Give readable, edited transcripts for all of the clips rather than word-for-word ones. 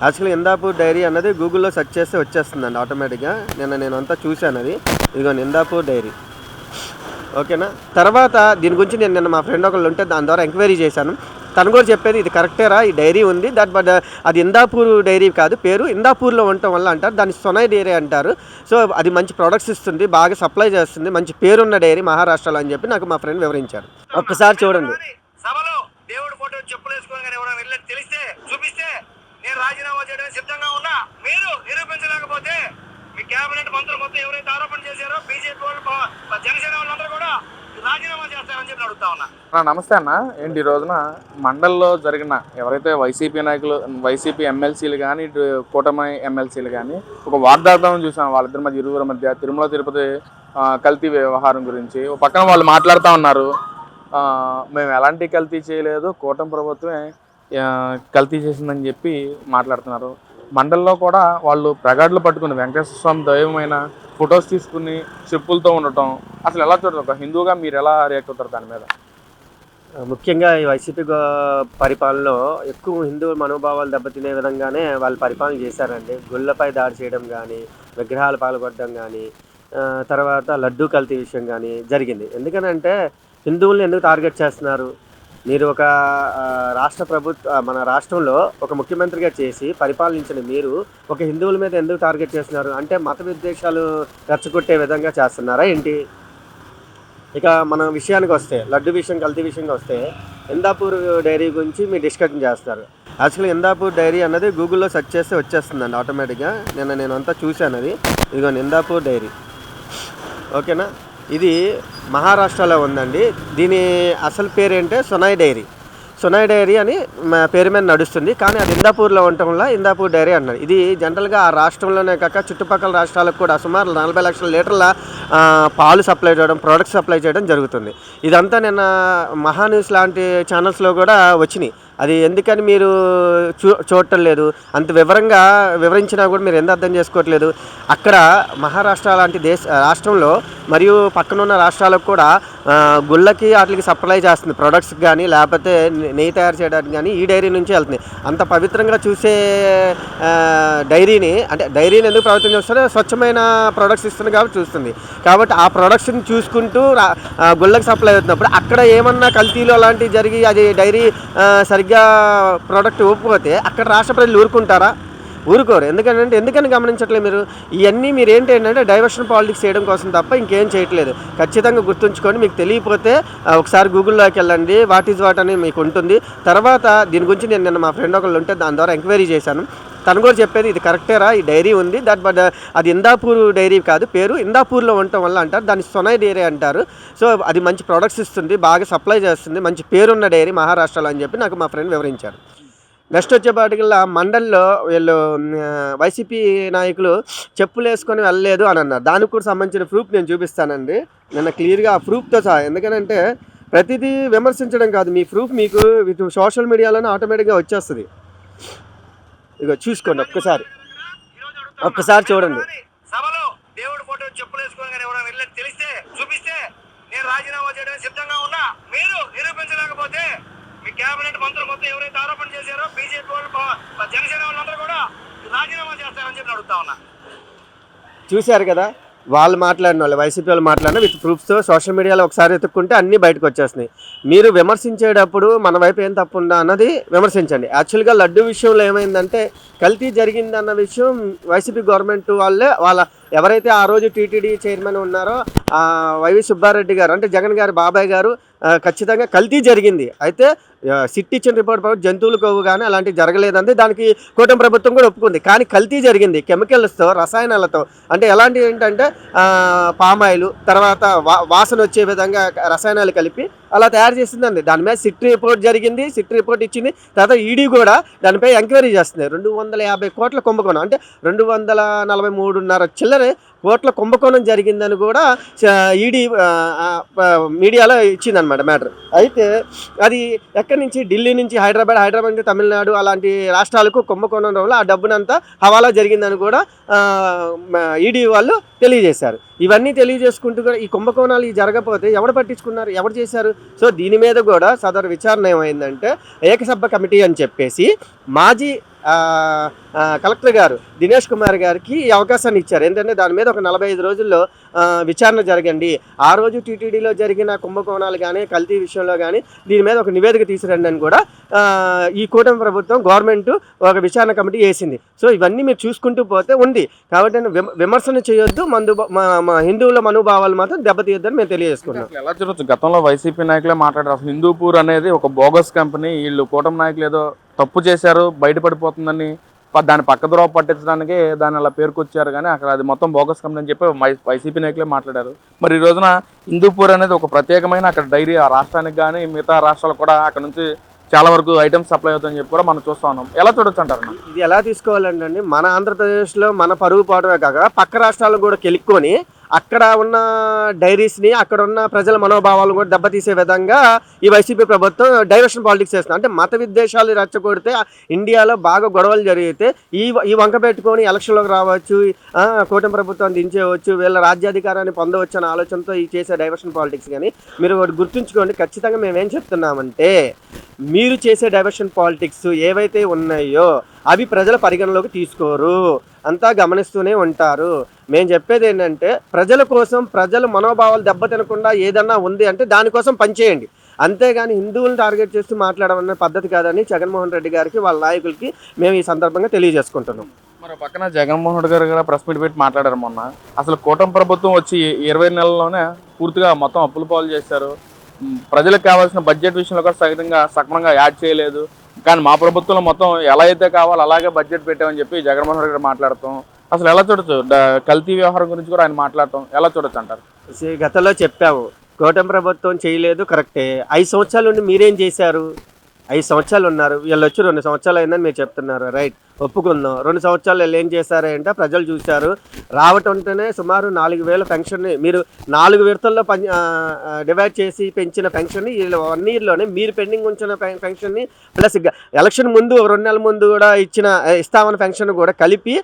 యాక్చువల్‌గా ఇందాపూర్ డైరీ అన్నది గూగుల్‌లో సెర్చ్ చేస్తే వచ్చేస్తుందండి ఆటోమేటిక్‌గా. నేనంతా చూశాను అది. ఇదిగోండి ఇందాపూర్ డైరీ. ఓకేనా. తర్వాత దీని గురించి నేను నిన్న మా ఫ్రెండ్ ఒకళ్ళు ఉంటే దాని ద్వారా ఎంక్వైరీ చేశాను. తను కూడా చెప్పేది ఇది కరెక్టేరా ఈ డైరీ ఉంది. బట్ అది ఇందాపూర్ డైరీ కాదు. పేరు ఇందాపూర్‌లో ఉండటం వల్ల అంటారు. దాన్ని సొనాయ్ డైరీ అంటారు. సో అది మంచి ప్రొడక్ట్స్ ఇస్తుంది. బాగా సప్లై చేస్తుంది. మంచి పేరున్న డైరీ మహారాష్ట్రలో అని చెప్పి నాకు మా ఫ్రెండ్ వివరించారు. ఒక్కసారి చూడండి. సభలో దేవుడి ఫోటో చెప్పులేసుకొని ఎవరైనా వెళ్ళి తెలిస్తే చూపిస్తే నేను రాజీనామా చేయడానికి సిద్ధంగా ఉన్నా. మీరు నిరూపించలేకపోతే మీ కేబినెట్ మంత్రులు మొత్తం ఎవరైతే ఆరోపణ చేశారో బీజేపీ వాళ్ళు జనసేన వాళ్ళందరూ కూడా రాజీనామా చేస్తారని చెప్పి అడుగుతా ఉన్నా. నమస్తే అన్న. ఏంటి ఈ రోజున మండల్లో జరిగిన ఎవరైతే వైసీపీ నాయకులు, వైసీపీ ఎమ్మెల్సీలు కానీ, ఇటు కూటమి ఎమ్మెల్సీలు కానీ ఒక వాగ్దానం చూసాం వాళ్ళిద్దరి మధ్య, ఇరువురి మధ్య తిరుమల తిరుపతి కల్తీ వ్యవహారం గురించి. ఒక పక్కన వాళ్ళు మాట్లాడుతూ ఉన్నారు, మేము ఎలాంటి కల్తీ చేయలేదు, కూటమి ప్రభుత్వమే కల్తీ చేసిందని చెప్పి మాట్లాడుతున్నారు. మండల్లో కూడా వాళ్ళు ప్రగాడులు పట్టుకుని వెంకటేశ్వర స్వామి దైవమైన ఫొటోస్ తీసుకుని చెప్పులతో ఉండటం అసలు ఎలా చూడరు? ఒక హిందూగా మీరు ఎలా రియాక్ట్ అవుతారు దాని మీద? ముఖ్యంగా ఈ వైసీపీ పరిపాలనలో ఎక్కువ హిందూ మనోభావాలు దెబ్బతినే విధంగానే వాళ్ళు పరిపాలన చేశారండి. గుళ్ళపై దాడి చేయడం కానీ, విగ్రహాలు పాల్గొనడం కానీ, తర్వాత లడ్డూ కల్తీ విషయం కానీ జరిగింది. ఎందుకనంటే హిందువుల్ని ఎందుకు టార్గెట్ చేస్తున్నారు? మీరు ఒక మన రాష్ట్రంలో ఒక ముఖ్యమంత్రిగా చేసి పరిపాలించిన మీరు ఒక హిందువుల మీద ఎందుకు టార్గెట్ చేస్తున్నారు? అంటే మత విద్వేషాలు రెచ్చగొట్టే విధంగా చేస్తున్నారా ఏంటి? ఇక మన విషయానికి వస్తే, లడ్డు విషయం కల్తీ విషయంగా వస్తే, ఇందాపూర్ డైరీ గురించి మీరు డిస్కషన్ చేస్తారు. యాక్చువల్‌గా ఇందాపూర్ డైరీ అన్నది గూగుల్‌లో సెర్చ్ చేస్తే వచ్చేస్తుందండి ఆటోమేటిక్‌గా. నేనంతా చూశాను అది. ఇదిగోండి ఇందాపూర్ డైరీ. ఓకేనా. ఇది మహారాష్ట్రలో ఉందండి. దీని అసలు పేరేంటే సొనాయ్ డైరీ. సొనాయ్ డైరీ అని పేరు మీద నడుస్తుంది. కానీ అది ఇందాపూర్లో ఉండటం వల్ల ఇందాపూర్ డైరీ అన్నారు. ఇది జనరల్గా ఆ రాష్ట్రంలోనే కాక చుట్టుపక్కల రాష్ట్రాలకు కూడా సుమారు 40 లక్షల లీటర్ల పాలు సప్లై చేయడం, ప్రొడక్ట్స్ సప్లై చేయడం జరుగుతుంది. ఇదంతా నిన్న మహాన్యూస్ లాంటి ఛానల్స్లో కూడా వచ్చినాయి. అది ఎందుకని మీరు చూడటం లేదు? అంత వివరంగా వివరించినా కూడా మీరు ఎందుకు అర్థం చేసుకోవట్లేదు? అక్కడ మహారాష్ట్ర లాంటి రాష్ట్రంలో మరియు పక్కనున్న రాష్ట్రాలకు కూడా గుళ్ళకి వాటికి సప్లై చేస్తుంది ప్రొడక్ట్స్ కానీ, లేకపోతే నెయ్యి తయారు చేయడానికి కానీ ఈ డైరీ నుంచి వెళ్తుంది. అంత పవిత్రంగా చూసే డైరీని, అంటే డైరీని ఎందుకు పవిత్రం చేస్తారో స్వచ్ఛమైన ప్రొడక్ట్స్ ఇస్తుంది కాబట్టి చూస్తుంది. కాబట్టి ఆ ప్రొడక్ట్స్ని చూసుకుంటూ గుళ్ళకి సప్లై అవుతున్నప్పుడు అక్కడ ఏమన్నా కల్తీలు అలాంటివి జరిగి అది డైరీ సరిగ్గా ప్రోడక్ట్ ఇవ్వకపోతే అక్కడ రాష్ట్ర ప్రజలు ఊరుకుంటారా? ఊరుకోరు. ఎందుకని గమనించట్లేదు మీరు? ఇవన్నీ మీరు ఏంటంటే డైవర్షన్ పాలిటిక్స్ చేయడం కోసం తప్ప ఇంకేం చేయట్లేదు. ఖచ్చితంగా గుర్తుంచుకొని, మీకు తెలియకపోతే ఒకసారి గూగుల్లోకి వెళ్ళండి, వాట్ ఈజ్ వాట్ అని మీకు ఉంటుంది. తర్వాత దీని గురించి నేను నిన్న మా ఫ్రెండ్ ఒకళ్ళు ఉంటే దాని ద్వారా ఎంక్వైరీ చేశాను. తను కూడా చెప్పేది ఇది కరెక్టేరా ఈ డైరీ ఉంది. బట్ అది ఇందాపూర్ డైరీ కాదు. పేరు ఇందాపూర్లో ఉండటం వల్ల అంటారు. దాన్ని సొనాయ్ డైరీ అంటారు. సో అది మంచి ప్రొడక్ట్స్ ఇస్తుంది, బాగా సప్లై చేస్తుంది, మంచి పేరున్న డైరీ మహారాష్ట్రలో అని చెప్పి నాకు మా ఫ్రెండ్ వివరించారు. నెక్స్ట్ వచ్చేపాటికల్లా మండల్లో వీళ్ళు వైసీపీ నాయకులు చెప్పులు వేసుకొని వెళ్ళలేదు అని అన్నారు. దానికి కూడా సంబంధించిన ప్రూఫ్ నేను చూపిస్తానండి నిన్న క్లియర్గా, ఆ ప్రూఫ్తో సహా. ఎందుకంటే ప్రతిదీ విమర్శించడం కాదు, మీ ప్రూఫ్ మీకు సోషల్ మీడియాలోనే ఆటోమేటిక్గా వచ్చేస్తుంది. ఇక చూసుకోండి, ఒక్కసారి చూడండి. సభలో దేవుడి ఫోటో చెప్పులేసుకొని ఎవరైనా వెళ్ళి తెలిస్తే చూపిస్తే నేను రాజీనామా చేయడానికి సిద్ధంగా ఉన్నా. మీరు నిరూపించలేకపోతే మీ కేబినెట్ మంత్రులు మొత్తం ఎవరైతే ఆరోపణ చేశారో బీజేపీ వాళ్ళు జనసేన వాళ్ళందరూ కూడా రాజీనామా చేస్తారని చెప్పి అడుగుతా ఉన్నా. చూశారు కదా, వాళ్ళు మాట్లాడిన వాళ్ళు, వైసీపీ వాళ్ళు మాట్లాడిన విత్ ప్రూఫ్స్తో సోషల్ మీడియాలో ఒకసారి ఎత్తుక్కుంటే అన్నీ బయటకు వచ్చేస్తున్నాయి. మీరు విమర్శించేటప్పుడు మన వైపు ఏం తప్పుందా అన్నది విమర్శించండి. యాక్చువల్గా లడ్డు విషయంలో ఏమైందంటే కల్తీ జరిగిందన్న విషయం వైసీపీ గవర్నమెంట్ వాళ్ళ ఎవరైతే ఆ రోజు టీటీడీ చైర్మన్ ఉన్నారో వైవి సుబ్బారెడ్డి గారు, అంటే జగన్ గారి బాబాయ్ గారు, ఖచ్చితంగా కల్తీ జరిగింది. అయితే సిట్ ఇచ్చిన రిపోర్ట్ ప్రకారం జంతువులు కొవ్వు కానీ అలాంటివి జరగలేదంటే దానికి కూటమి ప్రభుత్వం కూడా ఒప్పుకుంది. కానీ కల్తీ జరిగింది కెమికల్స్తో, రసాయనాలతో. అంటే ఎలాంటివి ఏంటంటే పామాయిల్, తర్వాత వాసన వచ్చే విధంగా రసాయనాలు కలిపి అలా తయారు చేసిందండి. దాని మీద సిట్ రిపోర్ట్ జరిగింది, సిట్ రిపోర్ట్ ఇచ్చింది. తర్వాత ఈడీ కూడా దానిపై ఎంక్వైరీ చేస్తుంది. 250 కోట్ల కుంభకోణం, అంటే 243.5 చిల్లరే కోట్ల కుంభకోణం జరిగిందని కూడా ఈడీ మీడియాలో ఇచ్చిందనమాట మ్యాటర్. అయితే అది ఎక్కడి నుంచి, ఢిల్లీ నుంచి హైదరాబాద్ నుంచి తమిళనాడు అలాంటి రాష్ట్రాలకు కుంభకోణం వల్ల ఆ డబ్బునంతా హవాలా జరిగిందని కూడా ఈడీ వాళ్ళు తెలియజేశారు. ఇవన్నీ తెలియజేసుకుంటూ కూడా ఈ కుంభకోణాలు జరగకపోతే ఎవరు పట్టించుకున్నారు, ఎవరు చేశారు? సో దీని మీద కూడా సదరు విచారణ ఏమైందంటే ఏకసభ్య కమిటీ అని చెప్పేసి మాజీ కలెక్టర్ గారు దినేష్ కుమార్ గారికి ఈ అవకాశాన్ని ఇచ్చారు. ఏంటంటే దాని మీద ఒక 45 రోజుల్లో విచారణ జరగండి, ఆ రోజు టీటీడీలో జరిగిన కుంభకోణాలు కానీ కల్తీ విషయంలో కానీ దీని మీద ఒక నివేదిక తీసుకురండి అని కూడా ఈ కూటమి ప్రభుత్వం గవర్నమెంట్ ఒక విచారణ కమిటీ వేసింది. సో ఇవన్నీ మీరు చూసుకుంటూ పోతే ఉంది కాబట్టి విమర్శన చేయొద్దు, మా హిందువుల మనోభావాలు మాత్రం దెబ్బతీయొద్దని మేము తెలియజేసుకున్నాం. ఎలా చూడొచ్చు, గతంలో వైసీపీ నాయకులే మాట్లాడారు అసలు హిందూపూర్ అనేది ఒక బోగస్ కంపెనీ, వీళ్ళు కూటమి నాయకులు ఏదో తప్పు చేశారు బయటపడిపోతుందని దాన్ని పక్కద్రోవ పట్టించడానికి దాన్ని అలా పేరుకొచ్చారు, కానీ అక్కడ అది మొత్తం బోగస్ కంపెనీ అని చెప్పి వైసీపీ నాయకులే మాట్లాడారు. మరి ఈ రోజున హిందూపూర్ అనేది ఒక ప్రత్యేకమైన అక్కడ డైరీ ఆ రాష్ట్రానికి కానీ మిగతా రాష్ట్రాలకు కూడా అక్కడ నుంచి చాలా వరకు ఐటమ్స్ సప్లై అవుతాయని చెప్పి కూడా మనం చూస్తూ ఉన్నాం. ఎలా చూడొచ్చు అంటారు? ఇది ఎలా తీసుకోవాలండి, మన ఆంధ్రప్రదేశ్లో మన పరుగు పోవడమే కాక పక్క రాష్ట్రాలను కూడా కెలుక్కొని అక్కడ ఉన్న డైరీస్ని అక్కడ ఉన్న ప్రజల మనోభావాలను కూడా దెబ్బతీసే విధంగా ఈ వైసీపీ ప్రభుత్వం డైవర్షన్ పాలిటిక్స్ చేస్తుంది. అంటే మత విద్వేషాలు రెచ్చగొడితే ఇండియాలో బాగా గొడవలు జరిగితే ఈ వంక పెట్టుకొని ఎలక్షన్లోకి రావచ్చు, కూటమి ప్రభుత్వం దించేయవచ్చు, వీళ్ళ రాజ్యాధికారాన్ని పొందవచ్చు అనే ఆలోచనతో ఈ చేసే డైవర్షన్ పాలిటిక్స్. కానీ మీరు ఒకటి గుర్తుంచుకోండి, ఖచ్చితంగా మేమేం చెప్తున్నామంటే మీరు చేసే డైవర్షన్ పాలిటిక్స్ ఏవైతే ఉన్నాయో అవి ప్రజల పరిగణలోకి తీసుకోరు, అంతా గమనిస్తూనే ఉంటారు. మేము చెప్పేది ఏంటంటే ప్రజల కోసం ప్రజల మనోభావాలు దెబ్బతినకుండా ఏదన్నా ఉంది అంటే దానికోసం పనిచేయండి, అంతేగాని హిందువులను టార్గెట్ చేస్తూ మాట్లాడమన్న పద్ధతి కాదని జగన్మోహన్ రెడ్డి గారికి వాళ్ళ నాయకులకి మేము ఈ సందర్భంగా తెలియజేసుకుంటున్నాం. మరి పక్కన జగన్మోహన్ రెడ్డి గారు కూడా ప్రెస్ మీట్ పెట్టి మాట్లాడారు మొన్న. అసలు కూటమి ప్రభుత్వం వచ్చి 20 నెలల్లోనే పూర్తిగా మొత్తం అప్పుల పాలు చేశారు, ప్రజలకు కావాల్సిన బడ్జెట్ విషయంలో కూడా సక్రమంగా యాడ్ చేయలేదు, కానీ మా ప్రభుత్వంలో మొత్తం ఎలా అయితే కావాలో అలాగే బడ్జెట్ పెట్టామని చెప్పి జగన్మోహన్ రెడ్డి గారు మాట్లాడతాం. అసలు ఎలా చూడొచ్చు, కల్తీ వ్యవహారం గురించి కూడా ఆయన మాట్లాడతాం, ఎలా చూడొచ్చు అంటారు? గతంలో చెప్పాము కూటమి ప్రభుత్వం చేయలేదు, కరెక్టే. 5 సంవత్సరాల నుండి మీరేం చేశారు? 5 సంవత్సరాలు ఉన్నారు, వీళ్ళు వచ్చి 2 సంవత్సరాలు అయిందని మీరు చెప్తున్నారు, రైట్, ఒప్పుకుందాం. 2 సంవత్సరాలు వీళ్ళు ఏం చేశారంటే ప్రజలు చూశారు, రావటంతోనే సుమారు 4,000 పెన్షన్ని మీరు 4 విడతల్లో డివైడ్ చేసి పెంచిన పెన్షన్ని 1 ఇయర్లోనే మీరు పెండింగ్ ఉంచిన పెన్షన్ని ప్లస్ ఎలక్షన్ ముందు 2 నెలల ముందు కూడా ఇస్తామన్న పెన్షన్ కూడా కలిపి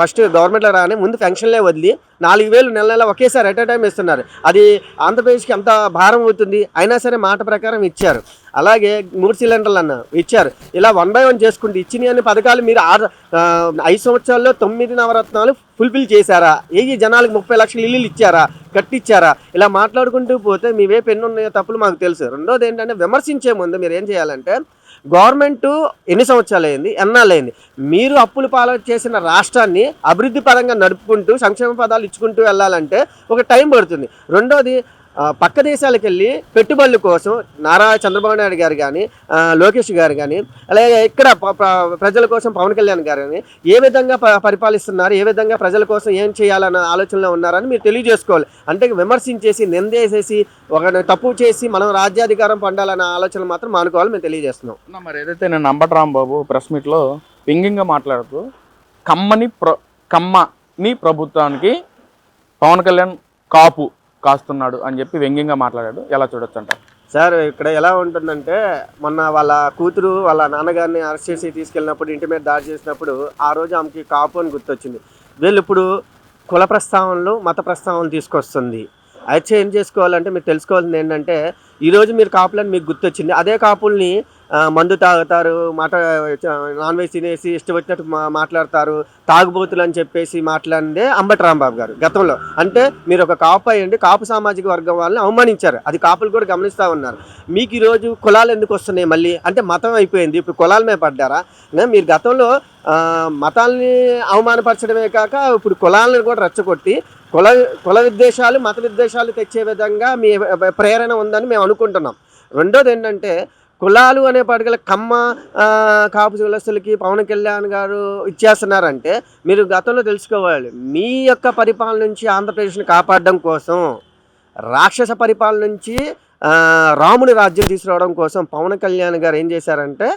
ఫస్ట్ గవర్నమెంట్లో రాని ముందు పెన్షన్లే వదిలి 4,000 నెల నెల ఒకేసారి ఎట్ ఎ టైం ఇస్తున్నారు. అది ఆంధ్రప్రదేశ్కి ఎంత భారం అవుతుంది, అయినా సరే మాట ప్రకారం ఇచ్చారు. అలాగే 3 సిలిండర్లు అన్న ఇచ్చారు. ఇలా 1 by 1 చేసుకుంటూ ఇచ్చిన అన్ని పథకాలు మీరు 5 సంవత్సరాల్లో 9 నవరత్నాలు ఫుల్ఫిల్ చేశారా? జనాలకు 30 లక్షల ఇల్లులు ఇచ్చారా, కట్టించారా? ఇలా మాట్లాడుకుంటూ పోతే మీ వైపు ఎన్ని ఉన్నాయో తప్పులు మాకు తెలుసు. రెండోది ఏంటంటే విమర్శించే ముందు మీరు ఏం చేయాలంటే గవర్నమెంట్ ఎన్ని సంవత్సరాలు అయింది, ఎన్నాళ్ళైంది, మీరు అప్పులు పాలు చేసిన రాష్ట్రాన్ని అభివృద్ధి పరంగా నడుపుకుంటూ సంక్షేమ పదాలు ఇచ్చుకుంటూ వెళ్ళాలంటే ఒక టైం పడుతుంది. రెండోది పక్క దేశాలకు వెళ్ళి పెట్టుబడుల కోసం నారా చంద్రబాబు నాయుడు గారు కానీ లోకేష్ గారు కానీ అలాగే ఇక్కడ ప్రజల కోసం పవన్ కళ్యాణ్ గారు కానీ ఏ విధంగా పరిపాలిస్తున్నారు, ఏ విధంగా ప్రజల కోసం ఏం చేయాలన్న ఆలోచనలో ఉన్నారని మీరు తెలియజేసుకోవాలి. అంటే విమర్శించేసి నిందేసేసి ఒక తప్పు చేసి మనం రాజ్యాధికారం పొందాలన్న ఆలోచనలు మాత్రం మానుకోవాలి మేము తెలియజేస్తున్నాం. మరి ఏదైతే నేను అంబటి రాంబాబు ప్రెస్ మీట్లో వ్యంగ్యంగా మాట్లాడుతూ కమ్మని ప్రభుత్వానికి పవన్ కళ్యాణ్ కాపు కాస్తున్నాడు అని చెప్పి వ్యంగ్యంగా మాట్లాడాడు, ఎలా చూడొచ్చు అంటారు? సార్ ఇక్కడ ఎలా ఉంటుందంటే మొన్న వాళ్ళ కూతురు వాళ్ళ నాన్నగారిని అరెస్ట్ చేసి తీసుకెళ్ళినప్పుడు ఇంటి మీద దాడి చేసినప్పుడు ఆ రోజు ఆమెకి కాపు అని గుర్తొచ్చింది. వీళ్ళు ఇప్పుడు కుల ప్రస్తావనలు మత ప్రస్తావనలు తీసుకొస్తుంది. అయితే ఏం చేసుకోవాలంటే మీరు తెలుసుకోవాల్సింది ఏంటంటే ఈరోజు మీరు కాపులని మీకు గుర్తొచ్చింది, అదే కాపుల్ని మందు తాగుతారు, నాన్ వెజ్ తినేసి ఇష్టం వచ్చినట్టు మాట్లాడతారు, తాగుబోతులు అని చెప్పేసి మాట్లాడిందే అంబటి రాంబాబు గారు గతంలో. అంటే మీరు ఒక కాపు అయ్యండి, కాపు సామాజిక వర్గం వాళ్ళని అవమానించారు, అది కాపులు కూడా గమనిస్తూ ఉన్నారు. మీకు ఈరోజు కులాలు ఎందుకు వస్తున్నాయి మళ్ళీ అంటే మతం అయిపోయింది, ఇప్పుడు కులాల మీద పడ్డారా? మీరు గతంలో మతాల్ని అవమానపరచడమే కాక ఇప్పుడు కులాలను కూడా రెచ్చగొట్టి కుల విద్వేషాలు మత విద్వేషాలు తెచ్చే విధంగా మీ ప్రేరణ ఉందని మేము అనుకుంటున్నాం. రెండోది ఏంటంటే కులాలు అనే పడగల కమ్మ కాపు కులస్తులకి పవన్ కళ్యాణ్ గారు ఇచ్చేస్తున్నారంటే మీరు గతంలో తెలుసుకోవాలి, మీ యొక్క పరిపాలన నుంచి ఆంధ్రప్రదేశ్ని కాపాడడం కోసం రాక్షస పరిపాలన నుంచి రాముని రాజ్యం తీసుకురావడం కోసం పవన్ కళ్యాణ్ గారు ఏం చేశారంటే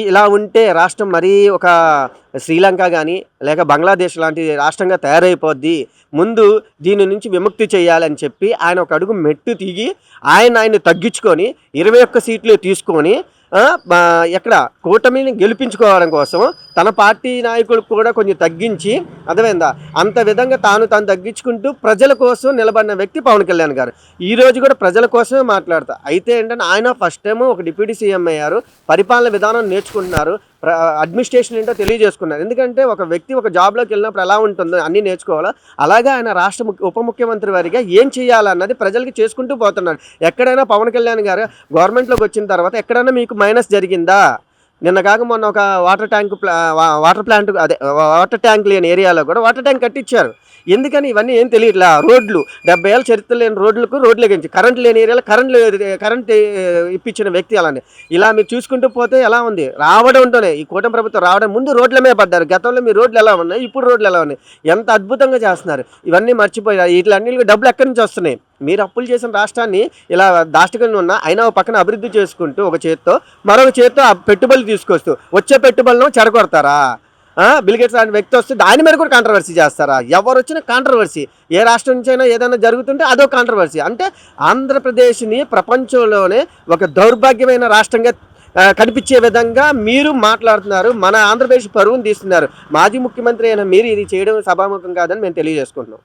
ఇలా ఉంటే రాష్ట్రం మరీ ఒక శ్రీలంక కానీ లేక బంగ్లాదేశ్ లాంటి రాష్ట్రంగా తయారైపోద్ది, ముందు దీని నుంచి విముక్తి చేయాలని చెప్పి ఆయన ఒక అడుగు మెట్టు దిగి ఆయన్ని తగ్గించుకొని 21 సీట్లు తీసుకొని ఎక్కడ కూటమిని గెలిపించుకోవడం కోసం తన పార్టీ నాయకులు కూడా కొంచెం తగ్గించి అర్థమైందా అంత విధంగా తాను తగ్గించుకుంటూ ప్రజల కోసం నిలబడిన వ్యక్తి పవన్ కళ్యాణ్ గారు. ఈరోజు కూడా ప్రజల కోసమే మాట్లాడతారు. అయితే ఏంటంటే ఆయన ఫస్ట్ టైం ఒక డిప్యూటీ సీఎం అయ్యారు, పరిపాలన విధానం నేర్చుకుంటున్నారు, అడ్మినిస్ట్రేషన్ ఏంటో తెలియజేసుకున్నారు. ఎందుకంటే ఒక వ్యక్తి ఒక జాబ్లోకి వెళ్ళినప్పుడు ఎలా ఉంటుందో అన్నీ నేర్చుకోవాలా, అలాగే ఆయన ఉప ముఖ్యమంత్రి వారిగా ఏం చేయాలన్నది ప్రజలకి చేసుకుంటూ పోతున్నాడు. ఎక్కడైనా పవన్ కళ్యాణ్ గారు గవర్నమెంట్లోకి వచ్చిన తర్వాత ఎక్కడైనా మీకు మైనస్ జరిగిందా? నిన్న కాక మొన్న ఒక వాటర్ ట్యాంక్ లేని ఏరియాలో కూడా వాటర్ ట్యాంక్ కట్టించారు. ఎందుకని ఇవన్నీ ఏం తెలియట్లా. రోడ్లు 70 ఏళ్ళ చరిత్ర లేని రోడ్లకు రోడ్లు ఎగించి, కరెంట్ లేని ఏరియాలో కరెంట్ ఇప్పించిన వ్యక్తి అలానే. ఇలా మీరు చూసుకుంటూ పోతే ఎలా ఉంది? రావడంతోనే ఈ కూటమి ప్రభుత్వం రావడం ముందు రోడ్ల మీద పడ్డారు. గతంలో మీ రోడ్లు ఎలా ఉన్నాయి, ఇప్పుడు రోడ్లు ఎలా ఉన్నాయి, ఎంత అద్భుతంగా చేస్తున్నారు. ఇవన్నీ మర్చిపోయారు. వీటిలన్నిటికీ డబ్బులు ఎక్కడి నుంచి వస్తున్నాయి? మీరు అప్పులు చేసిన రాష్ట్రాన్ని ఇలా దాష్టకంగా ఉన్నా అయినా ఒక పక్కన అభివృద్ధి చేసుకుంటూ ఒక చేత్తో మరొక చేత్తో పెట్టుబడులు తీసుకొస్తూ వచ్చే పెట్టుబడులను చెడగొడతారా? బిల్ గేట్స్ అనే వ్యక్తి వస్తే దాని మీద కూడా కాంట్రవర్సీ చేస్తారా? ఎవరు వచ్చినా కాంట్రవర్సీ. ఏ రాష్ట్రం నుంచి అయినా ఏదైనా జరుగుతుంటే అదో కాంట్రవర్సీ. అంటే ఆంధ్రప్రదేశ్ని ప్రపంచంలోనే ఒక దౌర్భాగ్యమైన రాష్ట్రంగా కనిపించే విధంగా మీరు మాట్లాడుతున్నారు. మన ఆంధ్రప్రదేశ్ పరువును తీస్తున్నారు. మాజీ ముఖ్యమంత్రి అయిన మీరు ఇది చేయడం సభాముఖం కాదని మేము తెలియజేసుకుంటున్నాం.